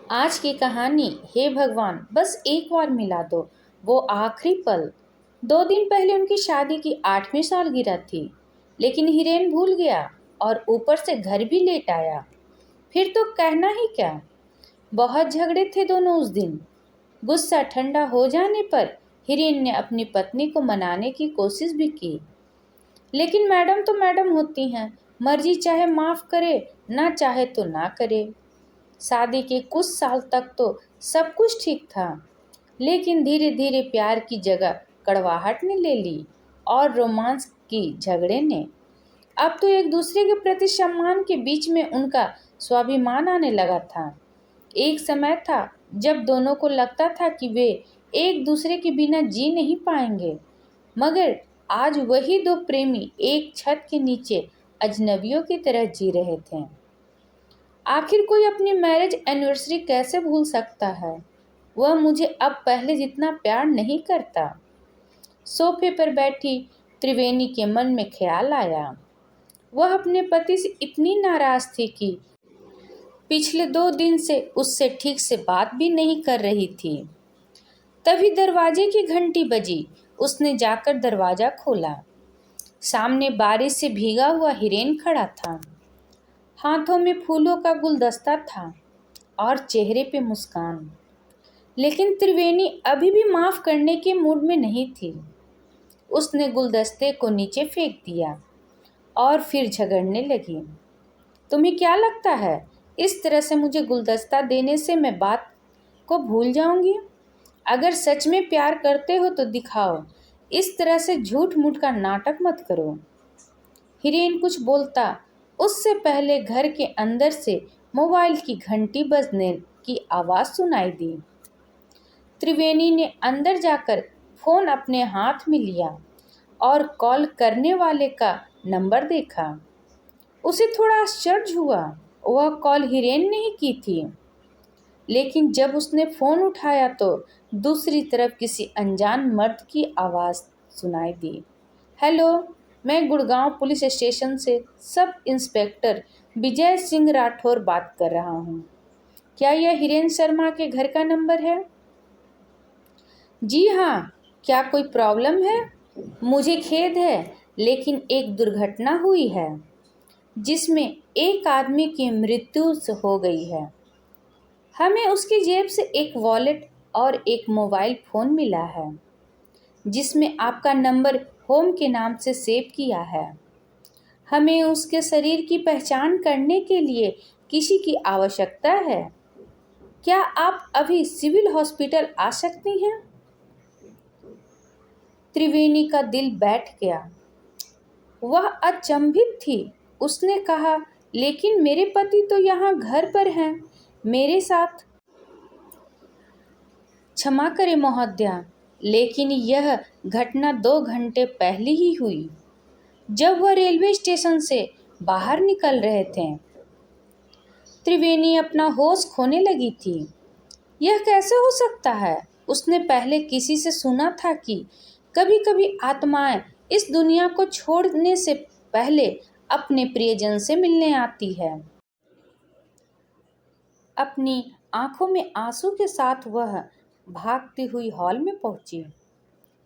आज की कहानी। हे भगवान, बस एक बार मिला दो वो आखिरी पल। 2 दिन पहले उनकी शादी की 8वीं सालगिरह थी, लेकिन हिरेन भूल गया और ऊपर से घर भी लेट आया। फिर तो कहना ही क्या। बहुत झगड़े थे दोनों उस दिन। गुस्सा ठंडा हो जाने पर हिरेन ने अपनी पत्नी को मनाने की कोशिश भी की, लेकिन मैडम तो मैडम होती हैं, मर्जी चाहे माफ करे, ना चाहे तो ना करे। शादी के कुछ साल तक तो सब कुछ ठीक था, लेकिन धीरे धीरे प्यार की जगह कड़वाहट ने ले ली और रोमांस की झगड़े ने। अब तो एक दूसरे के प्रति सम्मान के बीच में उनका स्वाभिमान आने लगा था। एक समय था जब दोनों को लगता था कि वे एक दूसरे के बिना जी नहीं पाएंगे, मगर आज वही दो प्रेमी एक छत के नीचे अजनबियों की तरह जी रहे थे। आखिर कोई अपनी मैरिज एनिवर्सरी कैसे भूल सकता है। वह मुझे अब पहले जितना प्यार नहीं करता। सोफे पर बैठी त्रिवेणी के मन में ख्याल आया। वह अपने पति से इतनी नाराज थी कि पिछले 2 दिन से उससे ठीक से बात भी नहीं कर रही थी। तभी दरवाजे की घंटी बजी। उसने जाकर दरवाजा खोला। सामने बारिश से भीगा हुआ हिरेन खड़ा था। हाथों में फूलों का गुलदस्ता था और चेहरे पे मुस्कान। लेकिन त्रिवेणी अभी भी माफ करने के मूड में नहीं थी। उसने गुलदस्ते को नीचे फेंक दिया और फिर झगड़ने लगी। तुम्हें क्या लगता है, इस तरह से मुझे गुलदस्ता देने से मैं बात को भूल जाऊंगी? अगर सच में प्यार करते हो तो दिखाओ, इस तरह से झूठ मूठ का नाटक मत करो। हिरेन कुछ बोलता उससे पहले घर के अंदर से मोबाइल की घंटी बजने की आवाज़ सुनाई दी। त्रिवेणी ने अंदर जाकर फोन अपने हाथ में लिया और कॉल करने वाले का नंबर देखा। उसे थोड़ा आश्चर्य हुआ। वह कॉल हिरेन ने ही की थी, लेकिन जब उसने फ़ोन उठाया तो दूसरी तरफ किसी अनजान मर्द की आवाज़ सुनाई दी। हेलो, मैं गुड़गांव पुलिस स्टेशन से सब इंस्पेक्टर विजय सिंह राठौर बात कर रहा हूँ। क्या यह हिरेन शर्मा के घर का नंबर है? जी हाँ, क्या कोई प्रॉब्लम है? मुझे खेद है, लेकिन एक दुर्घटना हुई है जिसमें एक आदमी की मृत्यु हो गई है। हमें उसकी जेब से एक वॉलेट और एक मोबाइल फ़ोन मिला है, जिसमें आपका नंबर होम के नाम से सेव किया है। हमें उसके शरीर की पहचान करने के लिए किसी की आवश्यकता है। क्या आप अभी सिविल हॉस्पिटल आ सकती हैं? त्रिवेणी का दिल बैठ गया। वह अचंभित थी। उसने कहा, लेकिन मेरे पति तो यहाँ घर पर हैं, मेरे साथ। क्षमा करें महोदया, लेकिन यह घटना 2 घंटे पहले ही हुई, जब वह रेलवे स्टेशन से बाहर निकल रहे थे। त्रिवेणी अपना होश खोने लगी थी। यह कैसे हो सकता है? उसने पहले किसी से सुना था कि कभी कभी आत्माएं इस दुनिया को छोड़ने से पहले अपने प्रियजन से मिलने आती है। अपनी आंखों में आंसू के साथ वह भागती हुई हॉल में पहुंची।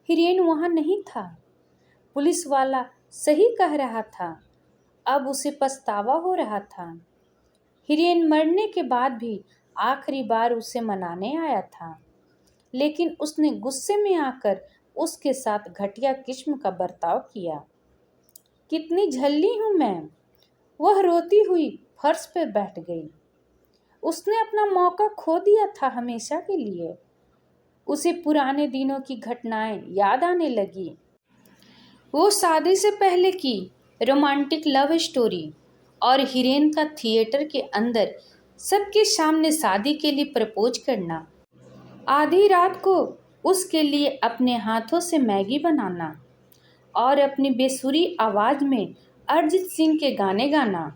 हिरेन वहां नहीं था। पुलिस वाला सही कह रहा था। अब उसे पछतावा हो रहा था। हिरेन मरने के बाद भी आखिरी बार उसे मनाने आया था, लेकिन उसने गुस्से में आकर उसके साथ घटिया किस्म का बर्ताव किया। कितनी झल्ली हूं मैं। वह रोती हुई फर्श पर बैठ गई। उसने अपना मौका खो दिया था हमेशा के लिए। उसे पुराने दिनों की घटनाएं याद आने लगी। वो शादी से पहले की रोमांटिक लव स्टोरी और हिरेन का थिएटर के अंदर सबके सामने शादी के लिए प्रपोज करना, आधी रात को उसके लिए अपने हाथों से मैगी बनाना और अपनी बेसुरी आवाज़ में अरिजीत सिंह के गाने गाना,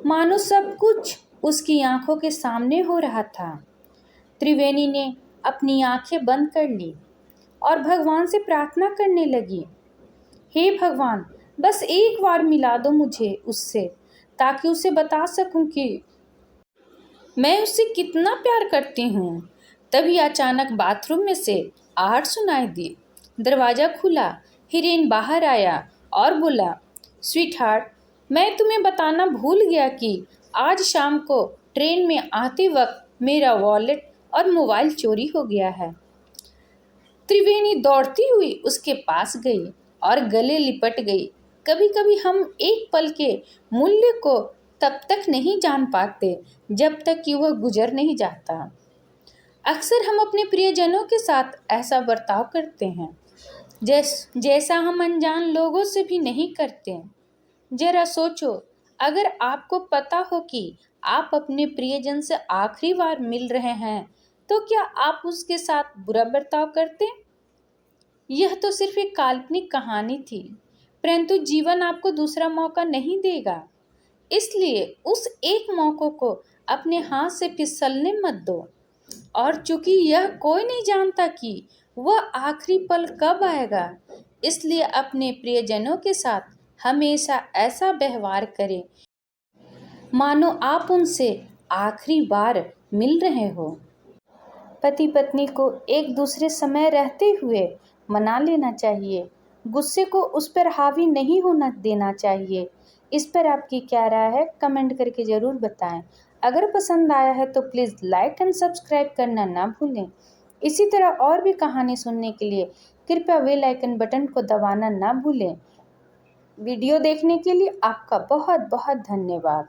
मानो सब कुछ उसकी आंखों के सामने हो रहा था। त्रिवेणी ने अपनी आंखें बंद कर ली और भगवान से प्रार्थना करने लगी। हे भगवान, बस एक बार मिला दो मुझे उससे, ताकि उसे बता सकूं कि मैं उससे कितना प्यार करती हूँ। तभी अचानक बाथरूम में से आहट सुनाई दी। दरवाज़ा खुला, हिरेन बाहर आया और बोला, स्वीट हार्ट, मैं तुम्हें बताना भूल गया कि आज शाम को ट्रेन में आते वक्त मेरा वॉलेट और मोबाइल चोरी हो गया है। त्रिवेणी दौड़ती हुई उसके पास गई और गले लिपट गई। कभी कभी हम एक पल के मूल्य को तब तक नहीं जान पाते जब तक कि वह गुजर नहीं जाता। अक्सर हम अपने प्रियजनों के साथ ऐसा बर्ताव करते हैं जैसा हम अनजान लोगों से भी नहीं करते। जरा सोचो, अगर आपको पता हो कि आप अपने प्रियजन से आखिरी बार मिल रहे हैं, तो क्या आप उसके साथ बुरा बर्ताव करते? यह तो सिर्फ एक काल्पनिक कहानी थी, परंतु जीवन आपको दूसरा मौका नहीं देगा। इसलिए उस एक मौके को अपने हाथ से फिसलने मत दो। और चूंकि यह कोई नहीं जानता कि वह आखिरी पल कब आएगा, इसलिए अपने प्रियजनों के साथ हमेशा ऐसा व्यवहार करें मानो आप उनसे आखिरी बार मिल रहे हो। पति पत्नी को एक दूसरे समय रहते हुए मना लेना चाहिए। गुस्से को उस पर हावी नहीं होना देना चाहिए। इस पर आपकी क्या राय है, कमेंट करके ज़रूर बताएं। अगर पसंद आया है तो प्लीज़ लाइक एंड सब्सक्राइब करना ना भूलें। इसी तरह और भी कहानी सुनने के लिए कृपया बेल आइकन बटन को दबाना ना भूलें। वीडियो देखने के लिए आपका बहुत बहुत धन्यवाद।